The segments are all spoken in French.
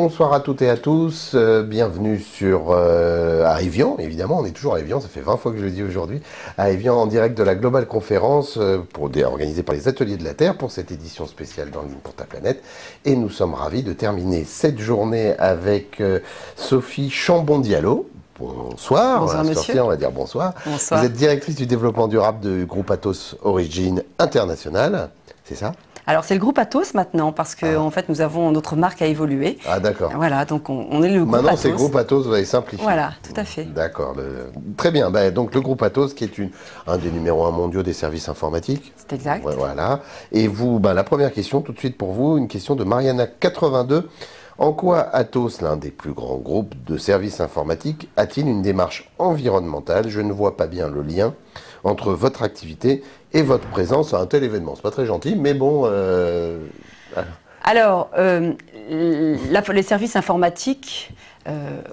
Bonsoir à toutes et à tous, bienvenue sur à Evian, évidemment, on est toujours à Evian, ça fait 20 fois que je le dis aujourd'hui, à Evian en direct de la Global Conférence organisée par les Ateliers de la Terre pour cette édition spéciale dans Ligne pour ta planète. Et nous sommes ravis de terminer cette journée avec Sophie Chambon-Diallo. Bonsoir, bonsoir monsieur. On va dire bonsoir. Bonsoir. Vous êtes directrice du développement durable du groupe Atos Origine International, c'est ça? Alors c'est le groupe Atos maintenant parce que en fait nous avons notre marque à évoluer. Ah d'accord. Voilà, donc on est le groupe Maintenant Atos. c'est le groupe Atos, vous avez simplifié. Voilà, tout à fait. D'accord. Très bien. Donc le groupe Atos qui est un des numéros 1 mondiaux des services informatiques. C'est exact. Voilà. Et vous, la première question tout de suite pour vous, une question de Mariana82. En quoi Atos, l'un des plus grands groupes de services informatiques, a-t-il une démarche environnementale? Je ne vois pas bien le lien entre votre activité et votre présence à un tel événement. C'est pas très gentil, mais bon... Alors, les services informatiques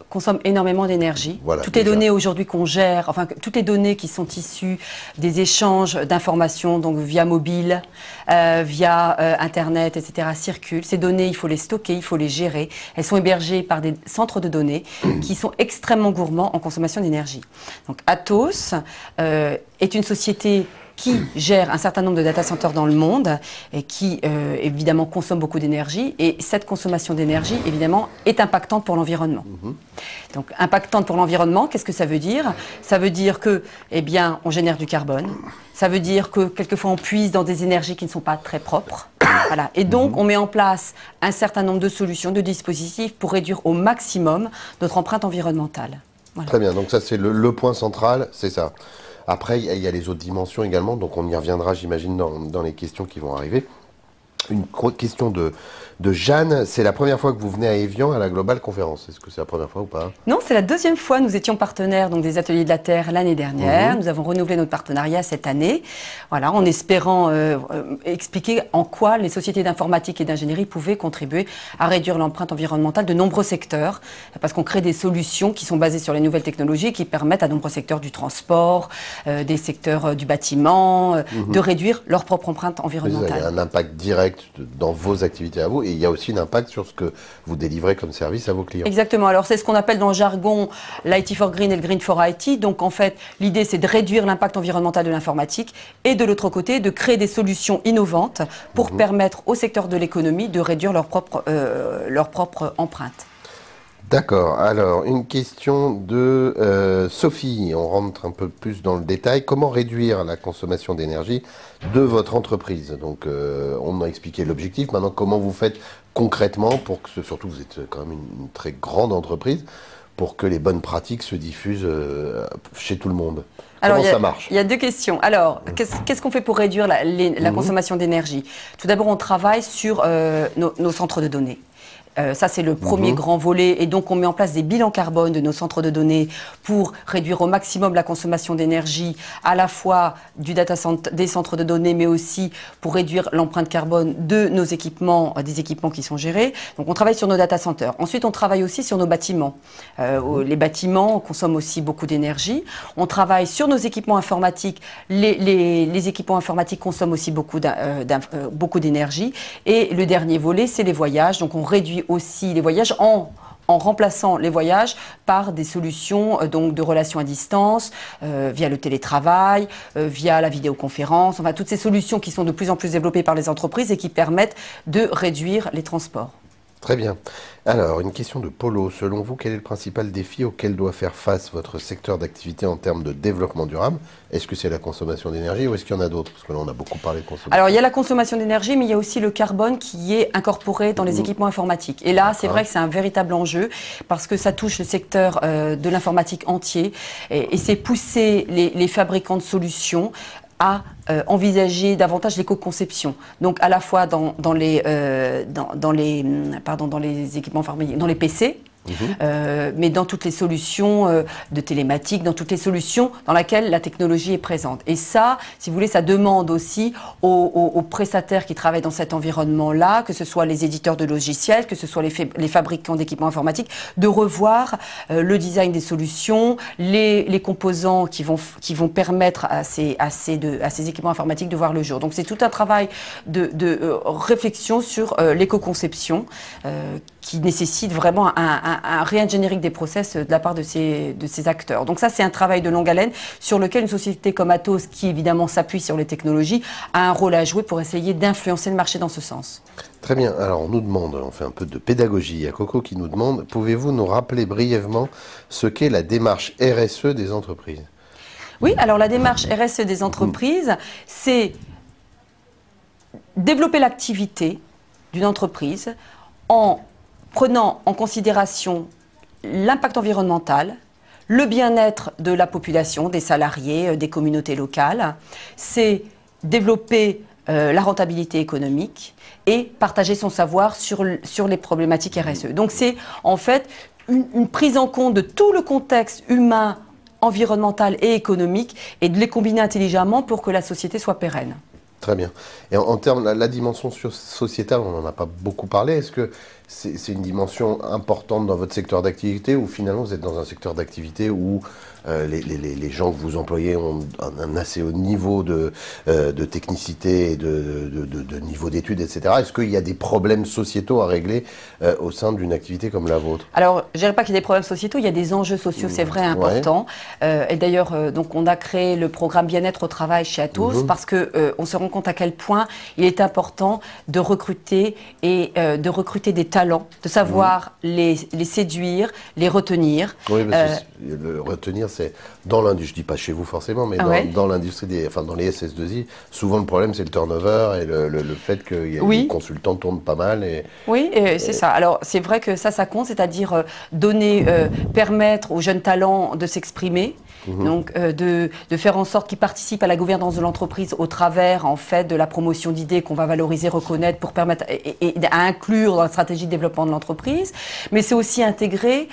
consomment énormément d'énergie. Voilà, toutes les données aujourd'hui qu'on gère, enfin toutes les données qui sont issues des échanges d'informations, donc via mobile, via Internet, etc., circulent. Ces données, il faut les stocker, il faut les gérer. Elles sont hébergées par des centres de données qui sont extrêmement gourmands en consommation d'énergie. Donc Atos est une société qui gère un certain nombre de data centers dans le monde et qui, évidemment, consomme beaucoup d'énergie. Et cette consommation d'énergie, évidemment, est impactante pour l'environnement. Donc, impactante pour l'environnement, qu'est-ce que ça veut dire? Ça veut dire que, eh bien, on génère du carbone. Ça veut dire que, quelquefois, on puise dans des énergies qui ne sont pas très propres. Voilà. Et donc, on met en place un certain nombre de solutions, de dispositifs pour réduire au maximum notre empreinte environnementale. Voilà. Très bien. Donc, ça, c'est le point central, c'est ça. Après, il y a les autres dimensions également, donc on y reviendra, j'imagine, dans les questions qui vont arriver. Une question de Jeanne, c'est la première fois que vous venez à Evian à la Global Conférence. Est-ce que c'est la première fois ou pas? Non, c'est la deuxième fois. Nous étions partenaires donc, des Ateliers de la Terre l'année dernière. Nous avons renouvelé notre partenariat cette année, voilà, en espérant expliquer en quoi les sociétés d'informatique et d'ingénierie pouvaient contribuer à réduire l'empreinte environnementale de nombreux secteurs, parce qu'on crée des solutions qui sont basées sur les nouvelles technologies qui permettent à nombreux secteurs du transport, des secteurs du bâtiment, de réduire leur propre empreinte environnementale. Il y a un impact direct dans vos activités à vous, et il y a aussi un impact sur ce que vous délivrez comme service à vos clients. Exactement. Alors, c'est ce qu'on appelle dans le jargon l'IT for Green et le Green for IT. Donc, en fait, l'idée, c'est de réduire l'impact environnemental de l'informatique et de l'autre côté, de créer des solutions innovantes pour permettre au secteur de l'économie de réduire leur propre empreinte. D'accord. Alors, une question de Sophie. On rentre un peu plus dans le détail. Comment réduire la consommation d'énergie de votre entreprise? Donc, on a expliqué l'objectif. Maintenant, comment vous faites concrètement pour que, surtout vous êtes quand même une très grande entreprise, pour que les bonnes pratiques se diffusent chez tout le monde? Alors, comment ça marche? Il y a deux questions. Alors, qu'est-ce qu'on fait pour réduire la consommation d'énergie? Tout d'abord, on travaille sur nos centres de données. Ça, c'est le premier grand volet. Et donc, on met en place des bilans carbone de nos centres de données pour réduire au maximum la consommation d'énergie, à la fois des centres de données, mais aussi pour réduire l'empreinte carbone de nos équipements, des équipements qui sont gérés. Donc, on travaille sur nos data centers. Ensuite, on travaille aussi sur nos bâtiments. Les bâtiments consomment aussi beaucoup d'énergie. On travaille sur nos équipements informatiques. Les équipements informatiques consomment aussi beaucoup d'énergie. Et le dernier volet, c'est les voyages. Donc, on réduit aussi les voyages en remplaçant les voyages par des solutions donc de relations à distance, via le télétravail, via la vidéoconférence, enfin toutes ces solutions qui sont de plus en plus développées par les entreprises et qui permettent de réduire les transports. Très bien. Alors, une question de Polo. Selon vous, quel est le principal défi auquel doit faire face votre secteur d'activité en termes de développement durable? Est-ce que c'est la consommation d'énergie ou est-ce qu'il y en a d'autres? Parce que là, on a beaucoup parlé de consommation. Alors, il y a la consommation d'énergie, mais il y a aussi le carbone qui est incorporé dans les équipements informatiques. Et là, c'est vrai que c'est un véritable enjeu parce que ça touche le secteur de l'informatique entier et c'est pousser les fabricants de solutions à envisager davantage l'éco-conception. Donc à la fois dans les équipements informatiques, dans les PC, mais dans toutes les solutions de télématique, dans toutes les solutions dans lesquelles la technologie est présente. Et ça, si vous voulez, ça demande aussi aux prestataires qui travaillent dans cet environnement-là, que ce soit les éditeurs de logiciels, que ce soit les fabricants d'équipements informatiques, de revoir le design des solutions, les composants qui vont permettre à ces équipements informatiques de voir le jour. Donc c'est tout un travail de réflexion sur l'éco-conception qui nécessite vraiment un re-engineering des process de la part de ces acteurs. Donc ça, c'est un travail de longue haleine sur lequel une société comme Atos, qui évidemment s'appuie sur les technologies, a un rôle à jouer pour essayer d'influencer le marché dans ce sens. Très bien. Alors, on nous demande, on fait un peu de pédagogie. Il y a Coco qui nous demande, pouvez-vous nous rappeler brièvement ce qu'est la démarche RSE des entreprises? Oui, alors la démarche RSE des entreprises, c'est développer l'activité d'une entreprise en prenant en considération l'impact environnemental, le bien-être de la population, des salariés, des communautés locales. C'est développer la rentabilité économique et partager son savoir sur les problématiques RSE. Donc c'est en fait une prise en compte de tout le contexte humain, environnemental et économique et de les combiner intelligemment pour que la société soit pérenne. Très bien. Et en termes de la dimension sociétale, on n'en a pas beaucoup parlé. Est-ce que c'est une dimension importante dans votre secteur d'activité ou finalement vous êtes dans un secteur d'activité où les gens que vous employez ont un assez haut niveau de technicité et de niveau d'études, etc. Est-ce qu'il y a des problèmes sociétaux à régler au sein d'une activité comme la vôtre? Alors, je ne dirais pas qu'il y a des problèmes sociétaux, il y a des enjeux sociaux, c'est vrai, importants. Ouais. Et d'ailleurs, donc, on a créé le programme Bien-être au travail chez Atos parce qu'on se rend compte à quel point il est important de recruter et de recruter des talents, de savoir les séduire, les retenir. Oui, parce que le retenir, c'est dans l'industrie, je dis pas chez vous forcément, mais dans l'industrie, enfin dans les SS2I, souvent le problème c'est le turnover et le fait que les consultants tournent pas mal. Oui, c'est ça. Alors c'est vrai que ça compte, c'est-à-dire permettre aux jeunes talents de s'exprimer. Donc de faire en sorte qu'ils participent à la gouvernance de l'entreprise au travers en fait de la promotion d'idées qu'on va valoriser, reconnaître pour permettre et à inclure dans la stratégie de développement de l'entreprise. Mais c'est aussi intégrer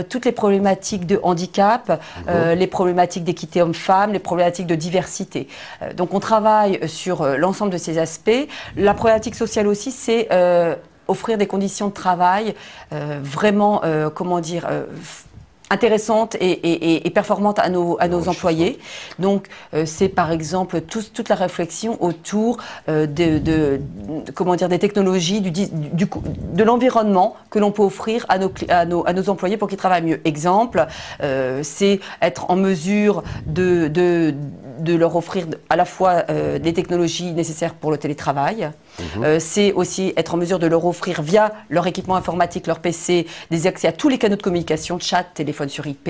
toutes les problématiques de handicap, les problématiques d'équité homme-femme, les problématiques de diversité. Donc on travaille sur l'ensemble de ces aspects. La problématique sociale aussi, c'est offrir des conditions de travail vraiment, comment dire, intéressantes et performantes à nos employés. Donc, c'est par exemple toute la réflexion autour comment dire, des technologies, de l'environnement que l'on peut offrir à nos employés pour qu'ils travaillent mieux. Exemple, c'est être en mesure de leur offrir à la fois des technologies nécessaires pour le télétravail. C'est aussi être en mesure de leur offrir via leur équipement informatique, leur PC, des accès à tous les canaux de communication, chat, téléphone sur IP,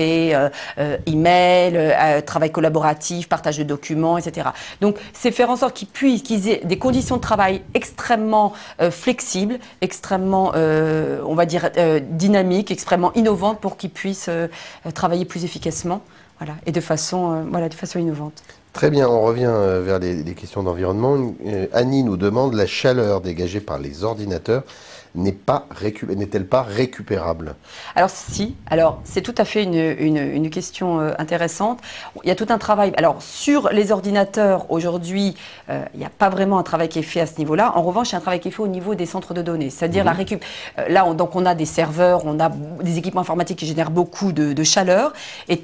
email, travail collaboratif, partage de documents, etc. Donc c'est faire en sorte qu'ils aient des conditions de travail extrêmement flexibles, extrêmement, on va dire, dynamiques, extrêmement innovantes pour qu'ils puissent travailler plus efficacement, voilà, et de façon innovante. Très bien, on revient vers les questions d'environnement. Annie nous demande, la chaleur dégagée par les ordinateurs n'est-elle pas récupérable? Alors si, c'est tout à fait une question intéressante. Il y a tout un travail. Alors sur les ordinateurs, aujourd'hui, il n'y a pas vraiment un travail qui est fait à ce niveau-là. En revanche, il y a un travail qui est fait au niveau des centres de données. C'est-à-dire la récup. Là, on a des serveurs, on a des équipements informatiques qui génèrent beaucoup de chaleur. Et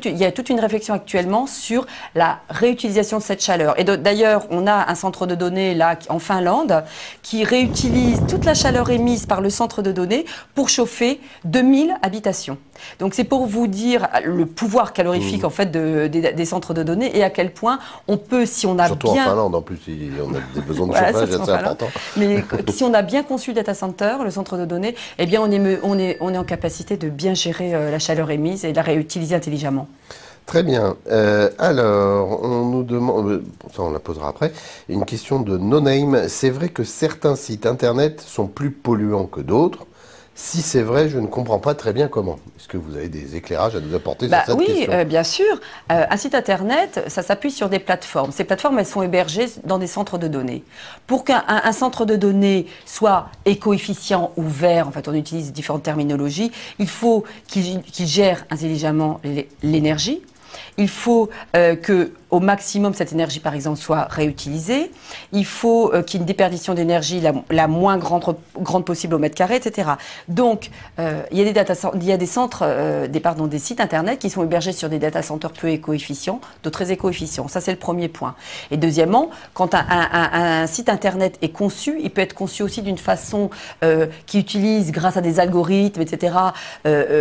il y a toute une réflexion actuellement sur la réutilisation de cette chaleur. Et d'ailleurs, on a un centre de données là, en Finlande qui réutilise toute la chaleur émise par le centre de données pour chauffer 2000 habitations. Donc c'est pour vous dire le pouvoir calorifique en fait des centres de données et à quel point on peut, si on a surtout en Finlande en plus, on a des besoins de chauffage assez importants. Mais si on a bien conçu le data center, le centre de données, eh bien on est en capacité de bien gérer la chaleur émise et de la réutiliser intelligemment. Très bien. Alors, on nous demande, ça on la posera après, une question de No Name. C'est vrai que certains sites internet sont plus polluants que d'autres. Si c'est vrai, je ne comprends pas très bien comment. Est-ce que vous avez des éclairages à nous apporter sur cette question? Oui, bien sûr. Un site internet, ça s'appuie sur des plateformes. Ces plateformes, elles sont hébergées dans des centres de données. Pour qu'un centre de données soit éco-efficient ou vert, en fait, on utilise différentes terminologies, il faut qu'il gère intelligemment l'énergie. Il faut que au maximum cette énergie, par exemple, soit réutilisée. Il faut qu'il y ait une déperdition d'énergie la moins grande possible au mètre carré, etc. Donc, il y a des sites internet qui sont hébergés sur des data centers peu éco-efficients, d'autres très éco-efficients. Ça, c'est le premier point. Et deuxièmement, quand un site internet est conçu, il peut être conçu aussi d'une façon qui utilise, grâce à des algorithmes, etc.,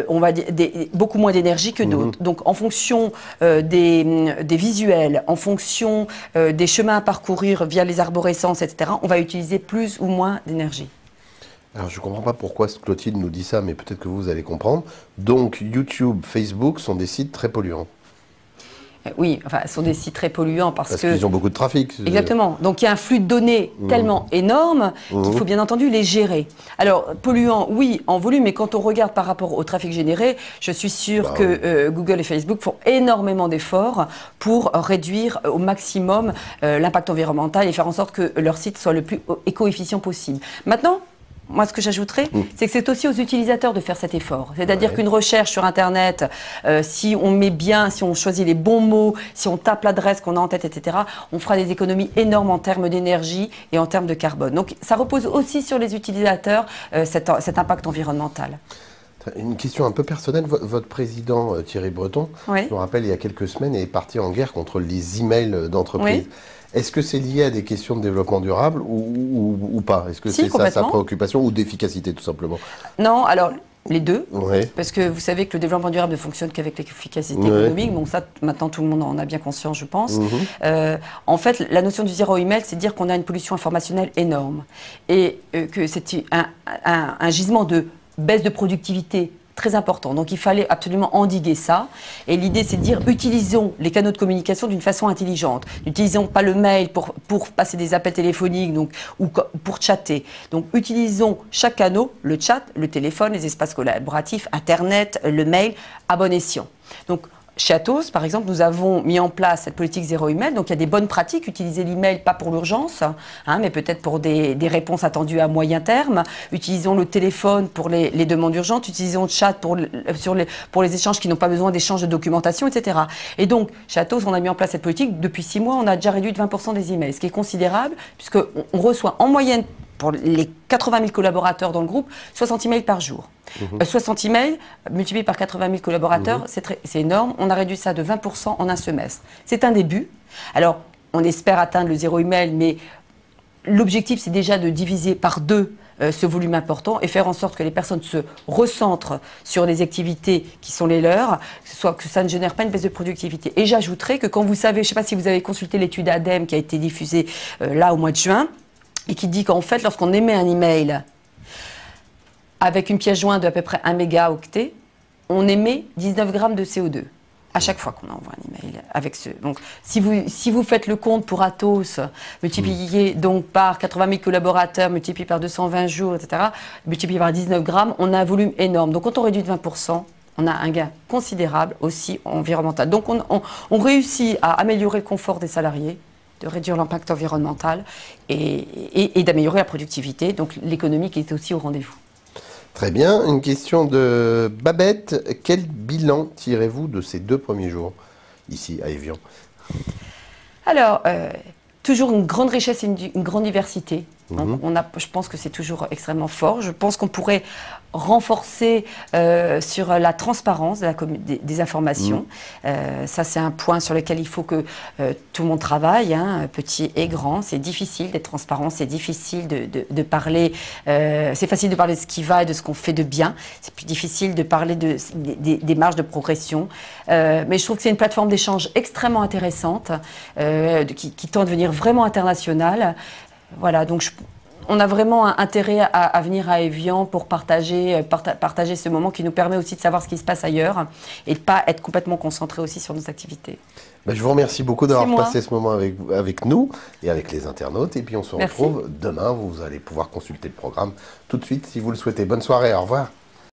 on va dire beaucoup moins d'énergie que d'autres. Donc, en fonction des visuels, en fonction des chemins à parcourir via les arborescences, etc., on va utiliser plus ou moins d'énergie. Alors, je ne comprends pas pourquoi Clotilde nous dit ça, mais peut-être que vous allez comprendre. Donc, YouTube, Facebook sont des sites très polluants. Oui, enfin, ce sont des sites très polluants parce qu'ils ont beaucoup de trafic. Exactement. Donc, il y a un flux de données tellement énorme qu'il faut bien entendu les gérer. Alors, polluants, oui, en volume, mais quand on regarde par rapport au trafic généré, je suis sûre que Google et Facebook font énormément d'efforts pour réduire au maximum l'impact environnemental et faire en sorte que leur site soit le plus éco-efficient possible. Maintenant, moi, ce que j'ajouterais, c'est que c'est aussi aux utilisateurs de faire cet effort. C'est-à-dire qu'une recherche sur Internet, si on met bien, si on choisit les bons mots, si on tape l'adresse qu'on a en tête, etc., on fera des économies énormes en termes d'énergie et en termes de carbone. Donc, ça repose aussi sur les utilisateurs, cet impact environnemental. Une question un peu personnelle. Votre président, Thierry Breton, je me rappelle, il y a quelques semaines, est parti en guerre contre les emails d'entreprise. Oui. Est-ce que c'est lié à des questions de développement durable ou pas? Est-ce que c'est ça sa préoccupation ou d'efficacité tout simplement? Non, alors les deux, parce que vous savez que le développement durable ne fonctionne qu'avec l'efficacité économique, donc ça maintenant tout le monde en a bien conscience je pense. En fait la notion du zéro email c'est dire qu'on a une pollution informationnelle énorme et que c'est un gisement de baisse de productivité très important. Donc il fallait absolument endiguer ça. Et l'idée, c'est de dire, utilisons les canaux de communication d'une façon intelligente. N'utilisons pas le mail pour passer des appels téléphoniques ou pour chatter. Donc utilisons chaque canal, le chat, le téléphone, les espaces collaboratifs, Internet, le mail, à bon escient. Donc, chez Atos, par exemple, nous avons mis en place cette politique zéro email. Donc, il y a des bonnes pratiques. Utiliser l'email, pas pour l'urgence, mais peut-être pour des réponses attendues à moyen terme. Utilisons le téléphone pour les demandes urgentes. Utilisons le chat pour les échanges qui n'ont pas besoin d'échanges de documentation, etc. Et donc, chez Atos, on a mis en place cette politique. Depuis 6 mois, on a déjà réduit de 20% des emails, ce qui est considérable, puisqu'on reçoit en moyenne, pour les 80 000 collaborateurs dans le groupe, 60 emails par jour. 60 emails multipliés par 80 000 collaborateurs, c'est énorme. On a réduit ça de 20% en un semestre. C'est un début. Alors, on espère atteindre le zéro email, mais l'objectif, c'est déjà de diviser par 2 ce volume important et faire en sorte que les personnes se recentrent sur les activités qui sont les leurs, que ça ne génère pas une baisse de productivité. Et j'ajouterais que quand vous savez, je ne sais pas si vous avez consulté l'étude ADEME qui a été diffusée là au mois de juin, et qui dit qu'en fait, lorsqu'on émet un email avec une pièce jointe d'à peu près 1 mégaoctet, on émet 19 grammes de CO2 à chaque fois qu'on envoie un email avec ce. Donc, si vous faites le compte pour Atos, multiplié donc par 80 000 collaborateurs, multiplié par 220 jours, etc., multiplié par 19 grammes, on a un volume énorme. Donc, quand on réduit de 20%, on a un gain considérable aussi environnemental. Donc, on réussit à améliorer le confort des salariés, de réduire l'impact environnemental et d'améliorer la productivité. Donc l'économie qui est aussi au rendez-vous. Très bien. Une question de Babette. Quel bilan tirez-vous de ces 2 premiers jours ici à Évian? Alors, toujours une grande richesse et une grande diversité. Donc, je pense que c'est toujours extrêmement fort. Je pense qu'on pourrait renforcer sur la transparence des informations. Ça, c'est un point sur lequel il faut que tout le monde travaille, petit et grand. C'est difficile d'être transparent, c'est difficile de parler. C'est facile de parler de ce qui va et de ce qu'on fait de bien. C'est plus difficile de parler des marges de progression. Mais je trouve que c'est une plateforme d'échange extrêmement intéressante qui tend à devenir vraiment internationale. Voilà, donc on a vraiment un intérêt à venir à Évian pour partager ce moment qui nous permet aussi de savoir ce qui se passe ailleurs et de ne pas être complètement concentré aussi sur nos activités. Je vous remercie beaucoup d'avoir passé ce moment avec nous et avec les internautes. Et puis on se retrouve demain. Vous allez pouvoir consulter le programme tout de suite si vous le souhaitez. Bonne soirée, au revoir.